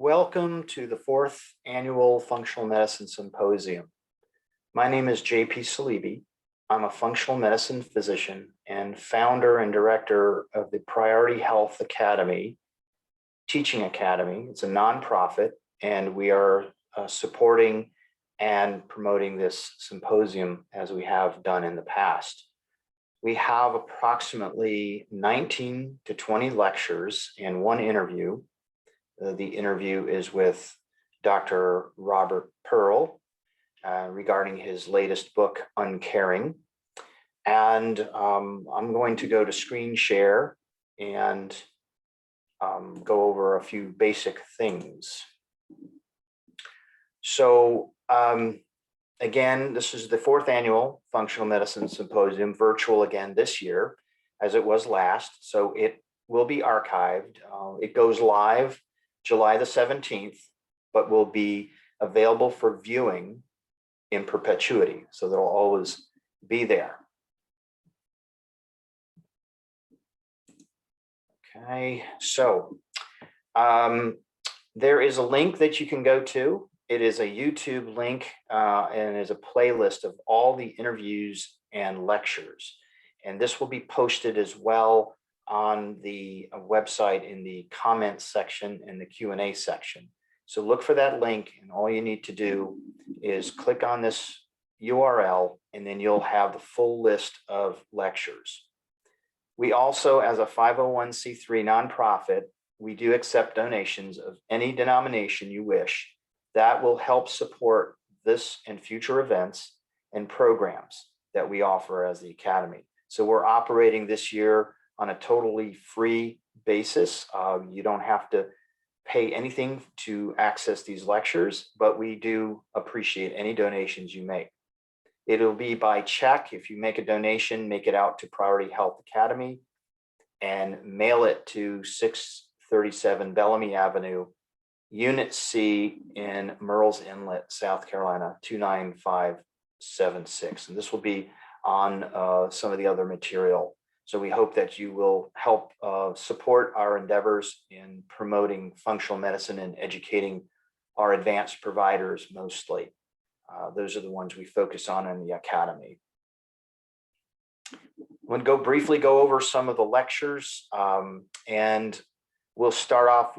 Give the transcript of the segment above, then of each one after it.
Welcome to the 4th Annual Functional Medicine Symposium. My name is J.P. Saleeby. I'm a functional medicine physician and founder and director of the Priority Health Academy, Teaching Academy. It's a nonprofit, and we are supporting and promoting this symposium as we have done in the past. We have approximately 19 to 20 lectures and one interview. The interview is with Dr. Robert Pearl regarding his latest book, Uncaring. And I'm going to go to screen share and go over a few basic things. So again, this is the 4th Annual Functional Medicine Symposium, virtual again this year, as it was last. So it will be archived. It goes live July the 17th, but will be available for viewing in perpetuity. So they'll always be there. Okay, so there is a link that you can go to. It is a YouTube link and is a playlist of all the interviews and lectures. And this will be posted as well on the website in the comments section and the Q&A section. So look for that link, and all you need to do is click on this URL, and then you'll have the full list of lectures. We also, as a 501c3 nonprofit, we do accept donations of any denomination you wish. That will help support this and future events and programs that we offer as the Academy. So we're operating this year on a totally free basis. You don't have to pay anything to access these lectures, but we do appreciate any donations you make. It'll be by check. If you make a donation, make it out to Priority Health Academy and mail it to 637 Bellamy Avenue, Unit C in Murrells Inlet, South Carolina, 29576. And this will be on some of the other material. So we hope that you will help support our endeavors in promoting functional medicine and educating our advanced providers mostly. Those are the ones we focus on in the Academy. I'm going to briefly go over some of the lectures, and we'll start off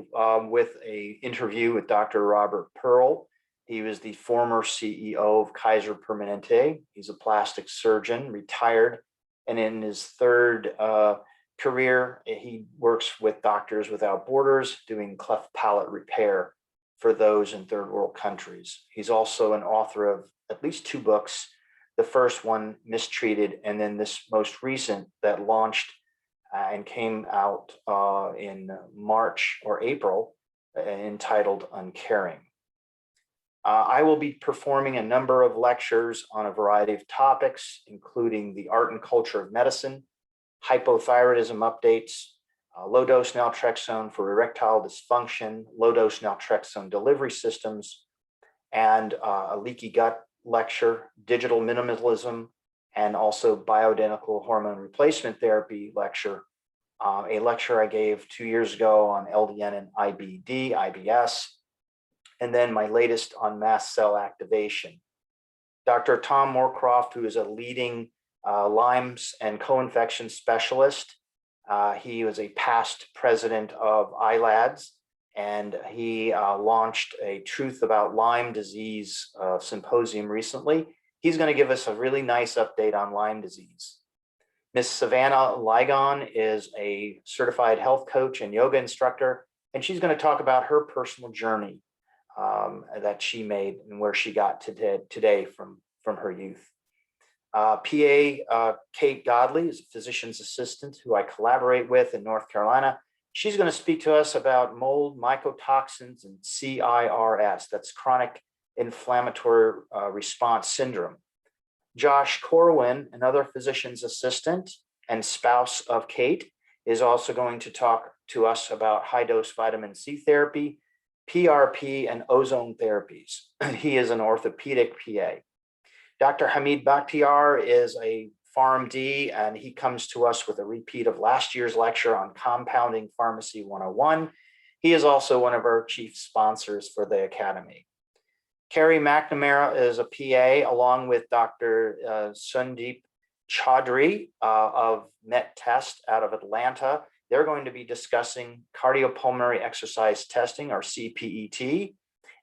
with an interview with Dr. Robert Pearl. He was the former CEO of Kaiser Permanente. He's a plastic surgeon, retired. And in his third career, he works with Doctors Without Borders, doing cleft palate repair for those in third world countries. He's also an author of at least 2 books. The first one, Mistreated, and then this most recent that launched and came out in March or April, entitled Uncaring. I will be performing a number of lectures on a variety of topics, including the art and culture of medicine, hypothyroidism updates, low-dose naltrexone for erectile dysfunction, low-dose naltrexone delivery systems, and a leaky gut lecture, digital minimalism, and also bioidentical hormone replacement therapy lecture, a lecture I gave 2 years ago on LDN and IBS, and then my latest on mast cell activation. Dr. Tom Moorcroft, who is a leading Lyme's and co-infection specialist. He was a past president of ILADS, and he launched a Truth About Lyme Disease symposium recently. He's going to give us a really nice update on Lyme disease. Miss Savannah Ligon is a certified health coach and yoga instructor, and she's going to talk about her personal journey that she made and where she got to today from her youth. Kate Godley is a physician's assistant who I collaborate with in North Carolina. She's going to speak to us about mold, mycotoxins, and CIRS. That's chronic inflammatory response syndrome. Josh Corwin, another physician's assistant and spouse of Kate, is also going to talk to us about high-dose vitamin C therapy, PRP, and ozone therapies. He is an orthopedic PA. Dr. Hamid Bakhtiar is a PharmD, and he comes to us with a repeat of last year's lecture on compounding pharmacy 101. He is also one of our chief sponsors for the Academy. Carrie McNamara is a PA along with Dr. Sundeep Chaudhary of Met Test out of Atlanta. They're going to be discussing cardiopulmonary exercise testing, or CPET,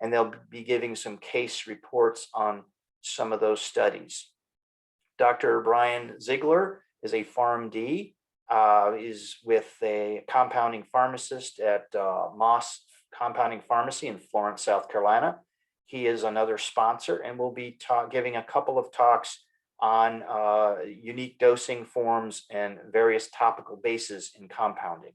and they'll be giving some case reports on some of those studies. Dr. Brian Ziegler is a PharmD, is with a compounding pharmacist at Moss Compounding Pharmacy in Florence, South Carolina. He is another sponsor and will be giving a couple of talks on unique dosing forms and various topical bases in compounding.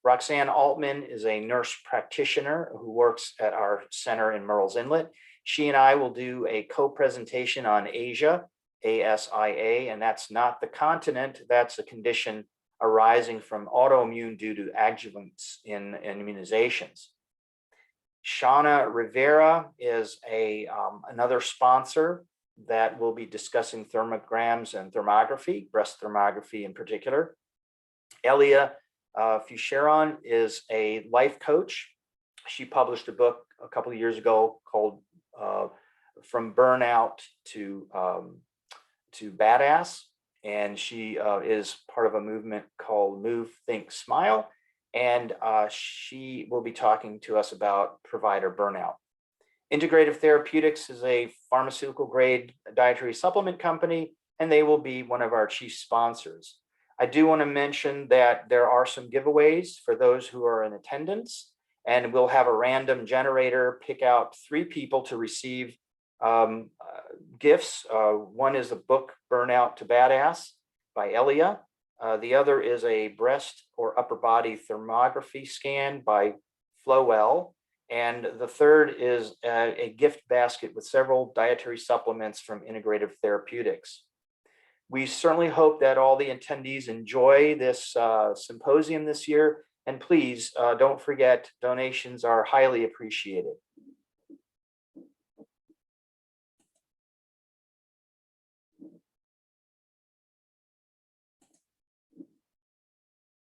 Roxanne Altman is a nurse practitioner who works at our center in Murrells Inlet. She and I will do a co-presentation on Asia, ASIA, and that's not the continent, that's a condition arising from autoimmune due to adjuvants in immunizations. Shauna Rivera is another sponsor that will be discussing thermograms and thermography, breast thermography in particular. Elia Fucheron is a life coach. She published a book a couple of years ago called From Burnout to Badass, and she is part of a movement called Move, Think, Smile, and she will be talking to us about provider burnout. Integrative Therapeutics is a pharmaceutical grade dietary supplement company, and they will be one of our chief sponsors. I do want to mention that there are some giveaways for those who are in attendance, and we'll have a random generator pick out 3 people to receive gifts. One is a book, Burnout to Badass by Elia. The other is a breast or upper body thermography scan by Flowell. And the third is a gift basket with several dietary supplements from Integrative Therapeutics. We certainly hope that all the attendees enjoy this symposium this year. And please don't forget, donations are highly appreciated.